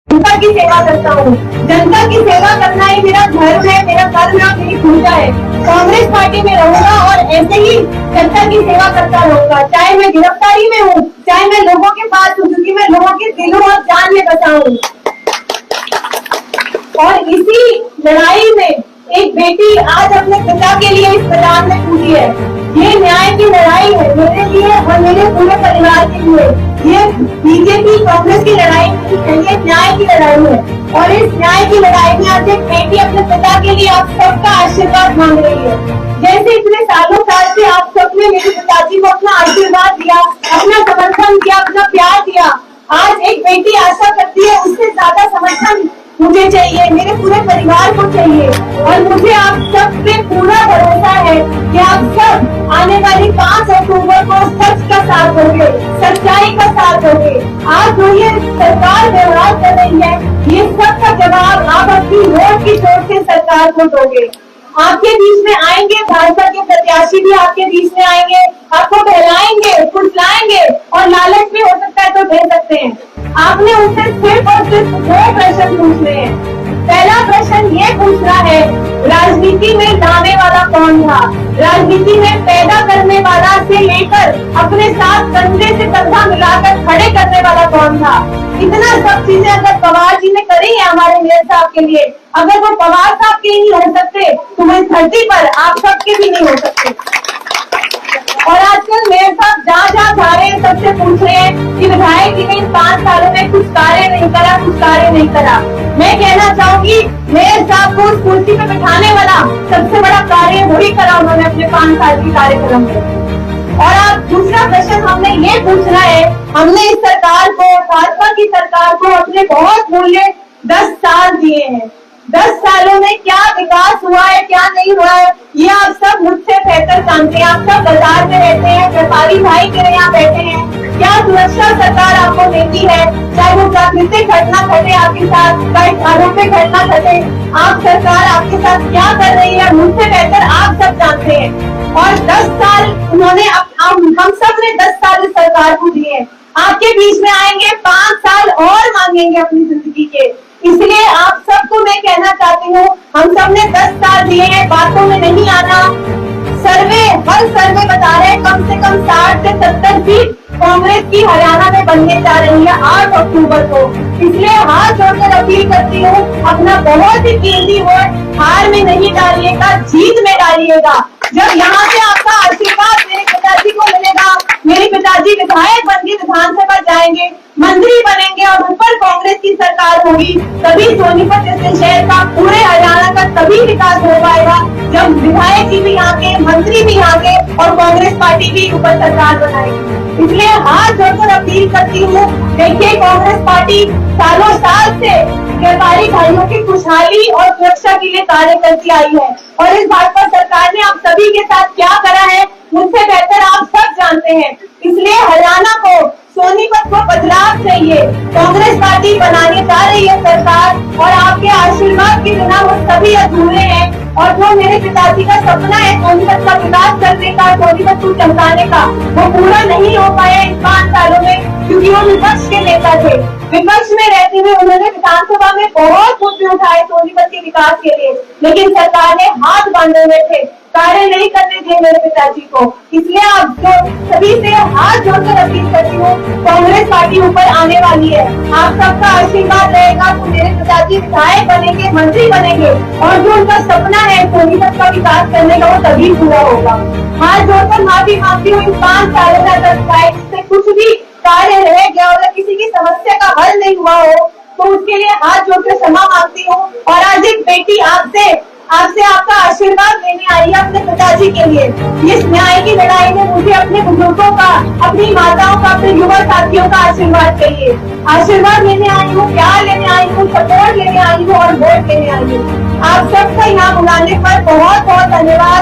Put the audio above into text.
जनता की सेवा करता हूँ। जनता की सेवा करना ही मेरा धर्म है, मेरा कर्म है और मेरी पूजा है। कांग्रेस पार्टी में रहूंगा और ऐसे ही जनता की सेवा करता रहूंगा, चाहे मैं गिरफ्तारी में हूँ, चाहे मैं लोगों के पास हूँ, क्योंकि मैं लोगों के दिलों और जान में बसा हूँ। और इसी लड़ाई में एक बेटी आज अपने पिता के लिए इस मैदान में कूदी है। ये न्याय की लड़ाई है मेरे लिए और मेरे पूरे परिवार के लिए। ये बीजेपी कांग्रेस की लड़ाई नहीं है, ये न्याय की लड़ाई है। और इस न्याय की लड़ाई में आज एक बेटी अपने पिता के लिए आप सबका आशीर्वाद मांग रही है। जैसे इतने सालों साल से आप सबने मेरे पिताजी को अपना आशीर्वाद दिया, अपना समर्थन दिया, अपना प्यार दिया, आज एक बेटी आशा करती है उससे ज्यादा समर्थन मुझे चाहिए, मेरे पूरे परिवार को चाहिए। और मुझे आप सब पे पूरा भरोसा है कि आप सब आने वाली 5 अक्टूबर को सच का साथ दोगे, सच्चाई का साथ दोगे। आज जो ये सरकार व्यवहार कर रही है, ये सब का जवाब आप अपनी वोट की चोट से सरकार को दोगे। आपके बीच में आएंगे, भाजपा के प्रत्याशी भी आपके बीच में आएंगे, आपको बहलाएंगे, फुसलाएंगे और लालच भी हो सकता है तो दे सकते हैं। आपने उनसे सिर्फ और सिर्फ 2 प्रश्न पूछने हैं। पहला प्रश्न ये पूछना है, राजनीति में लाने वाला कौन था? राजनीति में पैदा करने वाला से लेकर अपने साथ कंधे से कंधा मिलाकर खड़े करने वाला कौन था? इतना सब चीजें अगर पवार जी ने करी है हमारे मेयर साहब के लिए, अगर वो पवार साहब के ही नहीं हो सकते तो इस धरती पर आप सबके भी नहीं हो सकते। और आजकल मेयर साहब जहाँ जा रहे हैं सबसे पूछ रहे हैं कि विधायक जी ने इन 5 सालों में कुछ कार्य नहीं करा, कुछ कार्य नहीं करा। मैं कहना चाहूंगी मेयर साहब को उस कुर्सी पे बिठाने वाला सबसे बड़ा कार्य वही करा उन्होंने अपने 5 साल की कार्यक्रम में। और आप दूसरा प्रश्न हमने ये पूछना है, हमने इस सरकार को, भाजपा की सरकार को अपने बहुत मूल्य 10 साल दिए हैं। 10 सालों में क्या विकास हुआ है, क्या नहीं हुआ है, ये आप सब मुझसे बेहतर जानते हैं। आप सब बाजार में रहते हैं, व्यापारी भाई मेरे यहाँ बैठे हैं। क्या सुरक्षा सरकार आपको देती है, चाहे वो प्राकृतिक घटना घटे आपके साथ, चाहे आरोपिक घटना घटे, आप सरकार आपके साथ क्या कर रही है मुझसे बेहतर आप सब जानते हैं। और 10 साल उन्होंने हम सब ने 10 साल इस सरकार को दिए। आपके बीच में आएंगे, 5 साल और मांगेंगे अपनी जिंदगी के। इसलिए आप सबको मैं कहना चाहती हूँ, हम सब ने 10 साल दिए हैं, बातों में नहीं आना। हर सर्वे बता रहे हैं कम से कम 60 से 70 सीट कांग्रेस की हरियाणा में बनने जा रही है 8 अक्टूबर को। इसलिए हाथ जोड़कर अपील करती हूँ, अपना बहुत ही कीमती वोट हार में नहीं डालिएगा, जीत में डालिएगा। जब यहाँ से आपका आशीर्वाद मेरे पिताजी को मिलेगा, मेरे पिताजी विधायक बनके विधानसभा जाएंगे, मंत्री बनेंगे और ऊपर कांग्रेस की सरकार होगी, तभी सोनीपत जैसे शहर का, पूरे हरियाणा का तभी विकास हो पाएगा जब विधायक जी भी यहाँ के, मंत्री भी यहाँ के और कांग्रेस पार्टी भी ऊपर सरकार बनाएगी। इसलिए हाथ जोड़कर अपील करती हूँ, देखिए कांग्रेस पार्टी सालों साल से व्यापारी भाइयों की खुशहाली और सुरक्षा के लिए कार्य करती आई है। और इस भाजपा सरकार ने आप सभी के साथ क्या करा है मुझसे बेहतर आप सब जानते हैं। इसलिए हरियाणा को, सोनीपत को बदलाव चाहिए। कांग्रेस पार्टी बनाने जा रही है सरकार और आपके आशीर्वाद के बिना वो सभी अधूरे हैं। और जो मेरे पिताजी का सपना है सोनीपत का विकास करने का, सोनीपत को चमकाने का, वो पूरा नहीं हो पाया इन 5 सालों में, क्योंकि वो विपक्ष के नेता थे। विपक्ष में रहते हुए उन्होंने विधानसभा में बहुत मुद्दे उठाए सोनीपत के विकास के लिए, लेकिन सरकार ने हाथ बांधे हुए थे, कार्य नहीं करने दिए मेरे पिताजी को। इसलिए आप जो सभी से हाथ जोड़कर अपील करती हूँ, कांग्रेस पार्टी ऊपर आने वाली है, आप सबका आशीर्वाद रहेगा तो मेरे पिताजी विधायक बनेंगे, मंत्री बनेंगे और जो उनका सपना है सोनीपत का विकास करने का वो तभी पूरा होगा। हाथ जोड़कर माफी मांगती हूँ, इन 5 सालों में अगर से कुछ भी कार्य रह गया और किसी की समस्या का हल नहीं हुआ हो तो उसके लिए हाथ जोड़कर क्षमा मांगती हूँ। और आज एक बेटी आपसे आपका आशीर्वाद लेने आई है अपने पिताजी के लिए। इस न्याय की लड़ाई में मुझे अपने बुजुर्गों का, अपनी माताओं का, अपने युवा साथियों का आशीर्वाद चाहिए। आशीर्वाद लेने आई हूँ, प्यार लेने आई हूँ, सपोर्ट लेने आई हूँ और वोट लेने आई हूँ। आप सबका यहाँ बुलाने पर बहुत बहुत धन्यवाद।